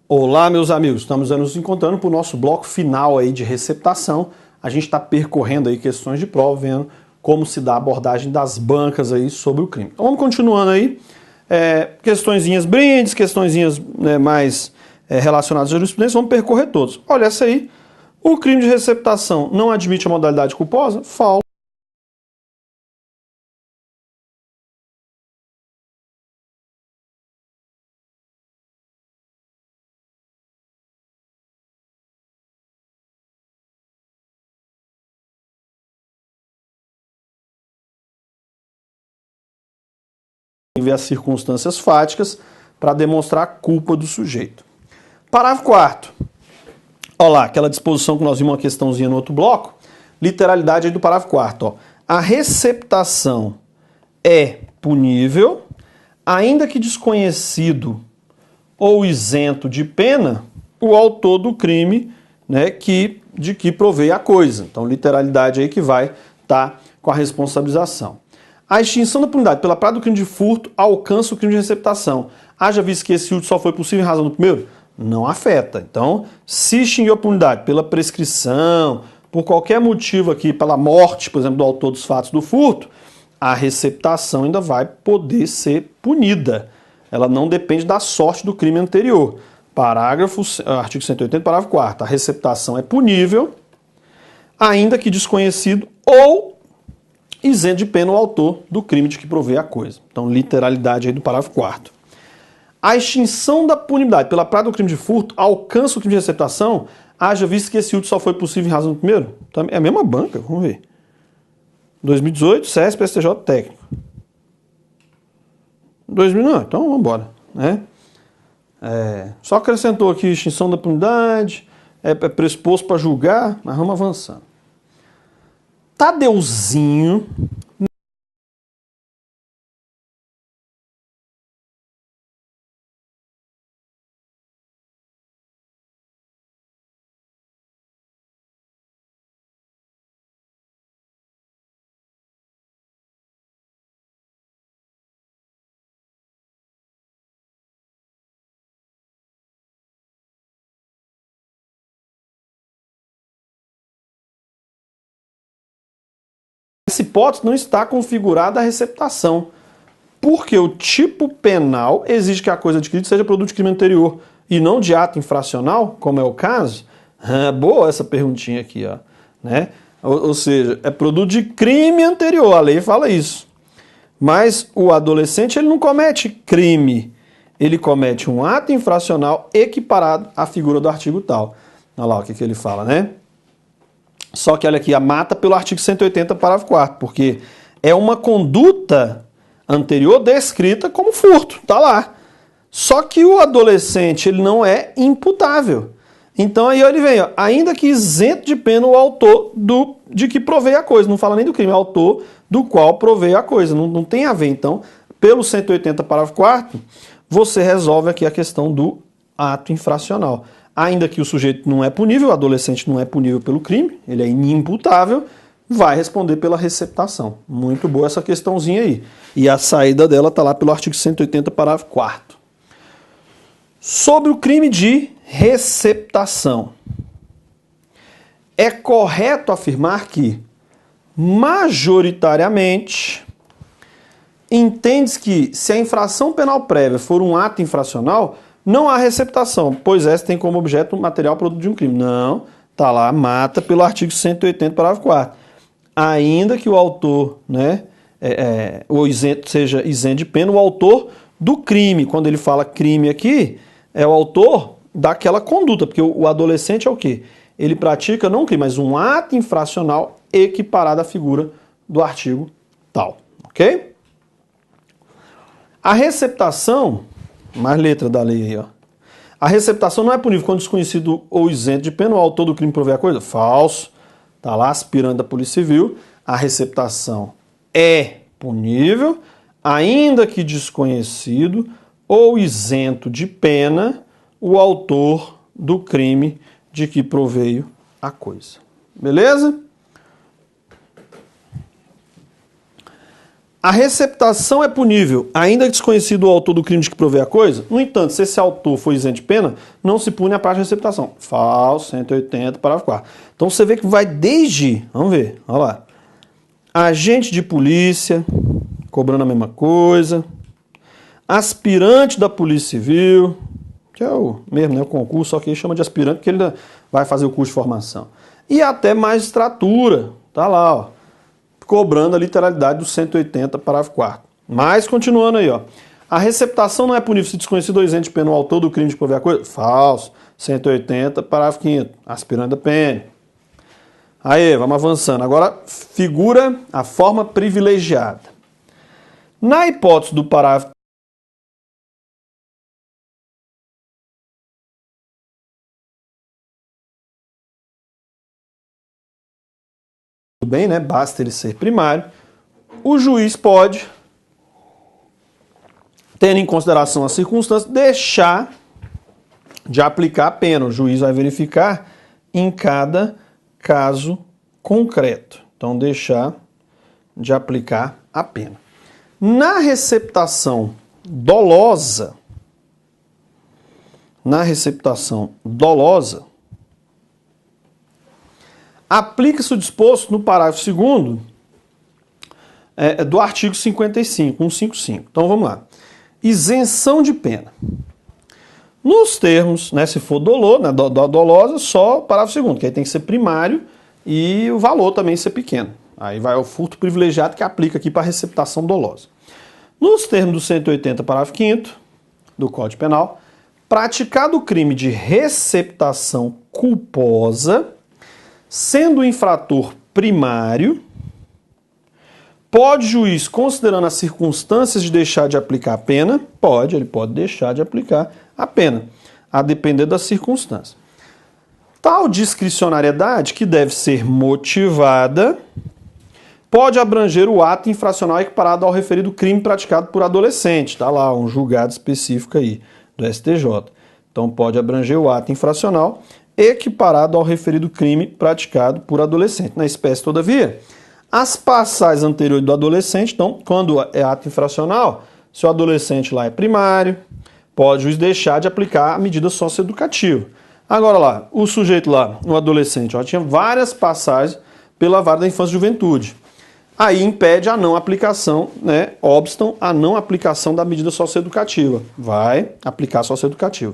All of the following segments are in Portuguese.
Olá, meus amigos, estamos nos encontrando para o nosso bloco final aí de receptação. A gente está percorrendo aí questões de prova, vendo como se dá a abordagem das bancas aí sobre o crime. Então vamos continuando aí, questõezinhas brindes, questõezinhas mais relacionadas à jurisprudência, vamos percorrer todos. Olha essa aí, o crime de receptação não admite a modalidade culposa? Falso. Ver as circunstâncias fáticas para demonstrar a culpa do sujeito. Parágrafo 4º. Olha lá, aquela disposição que nós vimos uma questãozinha no outro bloco, literalidade aí do parágrafo 4º. A receptação é punível, ainda que desconhecido ou isento de pena, o autor do crime, né, de que provei a coisa. Então, literalidade aí que vai estar com a responsabilização. A extinção da punidade pela prática do crime de furto alcança o crime de receptação. Haja visto que esse último só foi possível em razão do primeiro? Não afeta. Então, se extinguiu a punidade pela prescrição, por qualquer motivo aqui, pela morte, por exemplo, do autor dos fatos do furto, a receptação ainda vai poder ser punida. Ela não depende da sorte do crime anterior. Artigo 180, parágrafo 4º. A receptação é punível, ainda que desconhecido ou isento de pena o autor do crime de que provei a coisa. Então, literalidade aí do parágrafo 4º. A extinção da punibilidade pela prática do crime de furto alcança o crime de receptação, haja visto que esse último só foi possível em razão do primeiro? É a mesma banca, vamos ver. 2018, CESP, STJ técnico. 2000 não, então vamos embora, né? Só acrescentou aqui extinção da punidade, pressuposto para julgar, mas vamos avançando. Tadeuzinho essa hipótese não está configurada a receptação, porque o tipo penal exige que a coisa adquirida seja produto de crime anterior e não de ato infracional, como é o caso. Boa essa perguntinha aqui, ó, né? Ou seja, é produto de crime anterior, a lei fala isso. Mas o adolescente ele não comete crime, ele comete um ato infracional equiparado à figura do artigo tal. Olha lá o que ele fala, né? Só que olha aqui, a mata pelo artigo 180, parágrafo 4º, porque é uma conduta anterior descrita como furto, tá lá. Só que o adolescente, ele não é imputável. Então aí ele vem, ó, ainda que isento de pena o autor de que provei a coisa, não fala nem do crime, é o autor do qual provei a coisa, não tem a ver. Então, pelo 180, parágrafo 4º, você resolve aqui a questão do ato infracional. Ainda que o sujeito não é punível, o adolescente não é punível pelo crime, ele é inimputável, vai responder pela receptação. Muito boa essa questãozinha aí. E a saída dela está lá pelo artigo 180, parágrafo 4º. Sobre o crime de receptação. É correto afirmar que, majoritariamente, entende-se que, se a infração penal prévia for um ato infracional, não há receptação, pois essa tem como objeto material produto de um crime. Não, está lá, mata pelo artigo 180, parágrafo 4º. Ainda que o autor, né, seja isento de pena, o autor do crime, quando ele fala crime aqui, é o autor daquela conduta, porque o adolescente é o quê? Ele pratica não um crime, mas um ato infracional equiparado à figura do artigo tal, ok? A receptação, mais letra da lei aí, ó. A receptação não é punível quando desconhecido ou isento de pena o autor do crime provei a coisa? Falso. Está lá, aspirante da Polícia Civil. A receptação é punível, ainda que desconhecido ou isento de pena o autor do crime de que proveio a coisa. Beleza? A receptação é punível, ainda que desconhecido o autor do crime de que provê a coisa. No entanto, se esse autor for isento de pena, não se pune a prática de receptação. Falso, 180, parágrafo 4º. Então você vê que vai desde, vamos ver, olha lá, agente de polícia, cobrando a mesma coisa, aspirante da Polícia Civil, que é o mesmo, né, o concurso, só que ele chama de aspirante porque ele vai fazer o curso de formação. E até magistratura, tá lá, ó, cobrando a literalidade do 180, parágrafo 4º. Mas, continuando aí, ó. A receptação não é punível se desconhecido ou isento de pena o autor do crime de prover a coisa? Falso. 180, parágrafo 5º. Aspirante da pena. Aí, vamos avançando. Agora, figura a forma privilegiada. Na hipótese do parágrafo bem, né? Basta ele ser primário. O juiz pode, tendo em consideração as circunstâncias, deixar de aplicar a pena. O juiz vai verificar em cada caso concreto. Então, deixar de aplicar a pena. Na receptação dolosa, aplica-se o disposto no parágrafo 2º do artigo 55, 155. Então vamos lá. Isenção de pena. Nos termos, né, se for dolor, né, dolosa, só parágrafo 2º, que aí tem que ser primário e o valor também ser pequeno. Aí vai o furto privilegiado que aplica aqui para a receptação dolosa. Nos termos do 180, parágrafo 5º do Código Penal, praticado o crime de receptação culposa, sendo o infrator primário, pode o juiz, considerando as circunstâncias de deixar de aplicar a pena, ele pode deixar de aplicar a pena, a depender das circunstâncias. Tal discricionariedade, que deve ser motivada, pode abranger o ato infracional equiparado ao referido crime praticado por adolescente. Está lá um julgado específico aí do STJ. Então pode abranger o ato infracional equiparado ao referido crime praticado por adolescente. Na espécie, todavia, as passagens anteriores do adolescente, então, quando é ato infracional, se o adolescente lá é primário, pode o juiz deixar de aplicar a medida socioeducativa. Agora lá, o sujeito lá, o adolescente, tinha várias passagens pela vara da infância e juventude. Aí impede a não aplicação, né, obstam a não aplicação da medida socioeducativa. Vai aplicar a socioeducativa.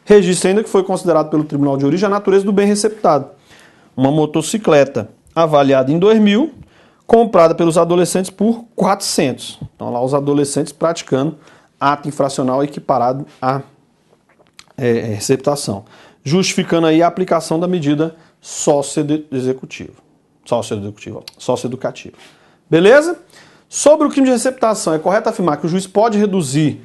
Registro ainda que foi considerado pelo Tribunal de Origem a natureza do bem receptado. Uma motocicleta avaliada em 2.000, comprada pelos adolescentes por 400. Então lá os adolescentes praticando ato infracional equiparado à receptação. Justificando aí a aplicação da medida socioeducativa. Beleza? Sobre o crime de receptação, é correto afirmar que o juiz pode reduzir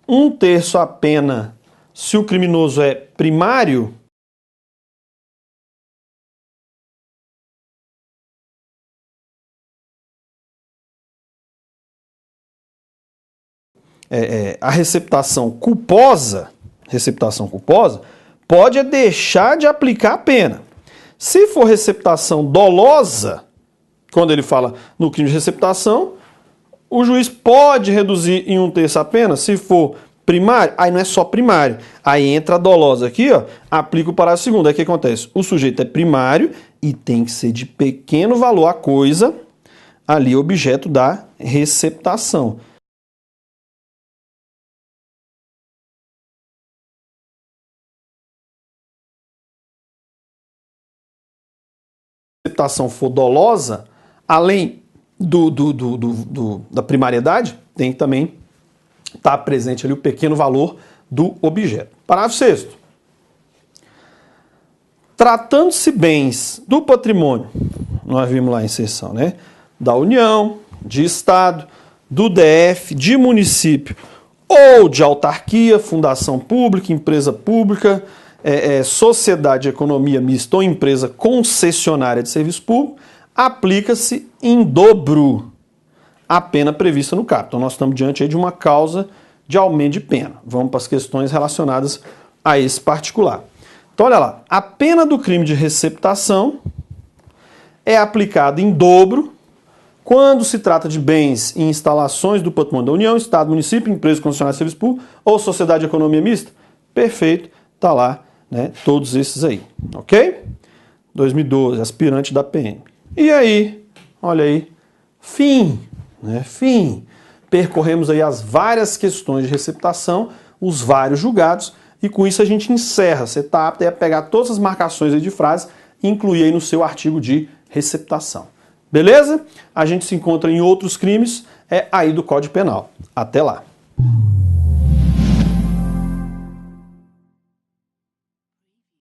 1/3 a pena se o criminoso é primário? A receptação culposa pode deixar de aplicar a pena. Se for receptação dolosa, quando ele fala no crime de receptação, o juiz pode reduzir em 1/3 a pena. Se for primário, aí não é só primário. Aí entra a dolosa aqui, ó, aplica o parágrafo 2º. Aí o que acontece? O sujeito é primário e tem que ser de pequeno valor a coisa, ali objeto da receptação. Se a receptação for dolosa, além da primariedade, tem que também estar presente ali o pequeno valor do objeto. Parágrafo 6º. Tratando-se bens do patrimônio, nós vimos lá em seção, né? Da União, de Estado, do DF, de município ou de autarquia, fundação pública, empresa pública, sociedade de economia mista ou empresa concessionária de serviço público, aplica-se em dobro a pena prevista no caput. Então nós estamos diante aí de uma causa de aumento de pena. Vamos para as questões relacionadas a esse particular. Então olha lá, a pena do crime de receptação é aplicada em dobro Quando se trata de bens e instalações do patrimônio da União, Estado, município, empresa concessionária de serviço público ou sociedade de economia mista, perfeito, tá lá, né, todos esses aí, ok? 2012, aspirante da PM. E aí, olha aí, fim, né, fim. Percorremos aí as várias questões de receptação, os vários julgados, e com isso a gente encerra. Você está apto a pegar todas as marcações aí de frase e incluir aí no seu artigo de receptação. Beleza? A gente se encontra em outros crimes aí do Código Penal. Até lá!